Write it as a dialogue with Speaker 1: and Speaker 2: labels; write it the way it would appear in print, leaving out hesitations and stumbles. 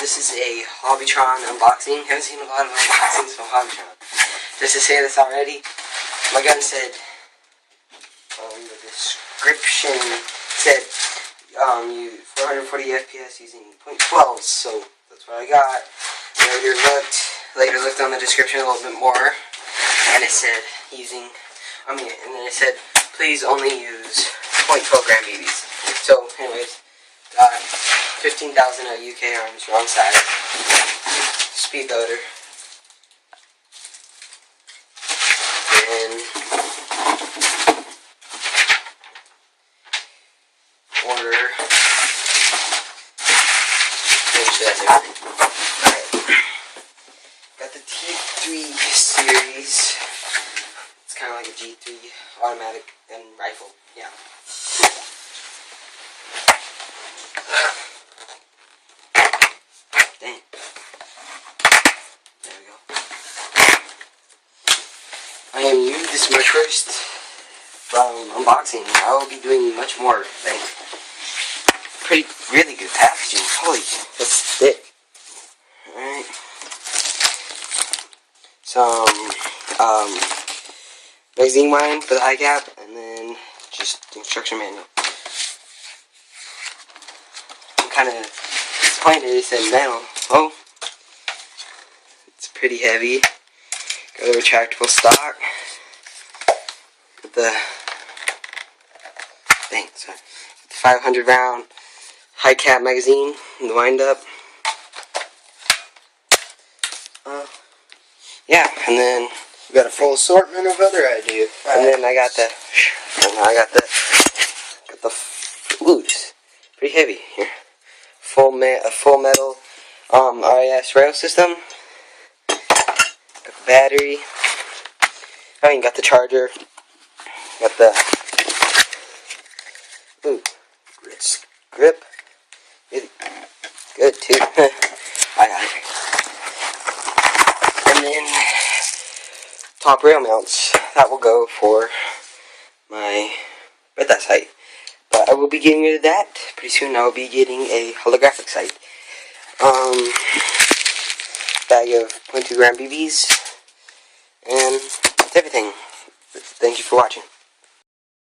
Speaker 1: this is a Hobbytron unboxing. Haven't seen a lot of unboxings from Hobbytron. Just to say this already, my gun said, the description said, you 440 FPS using .12, so that's what I got. Later looked on the description a little bit more, and it said and then it said, please only use .12 gram BBs. So, anyways, got 15,000 UK arms, wrong side, speed loader, and order. That's everything. Alright. Got the T3 series. It's kind of like a G3 automatic and rifle. Yeah. Dang. There we go. I am new. This is my first unboxing. I will be doing much more. Really good packaging. Holy, that's thick. Alright. Some magazine line for the high cap, and then just the instruction manual. I'm kind of disappointed it said metal. Oh, it's pretty heavy. Got a retractable stock with the 500 round high cap magazine and the wind up. Yeah, and then
Speaker 2: we got a full assortment of other ideas.
Speaker 1: And then I got the ooh, it's pretty heavy here. Full metal RAS rail system. Got the battery. Got the charger. Got the grip. Really good too. I got it. And then top rail mounts. That will go for my red dot sight. But I will be getting rid of that. Pretty soon I will be getting a holographic sight. Bag of .2 gram BBs. And that's everything. Thank you for watching.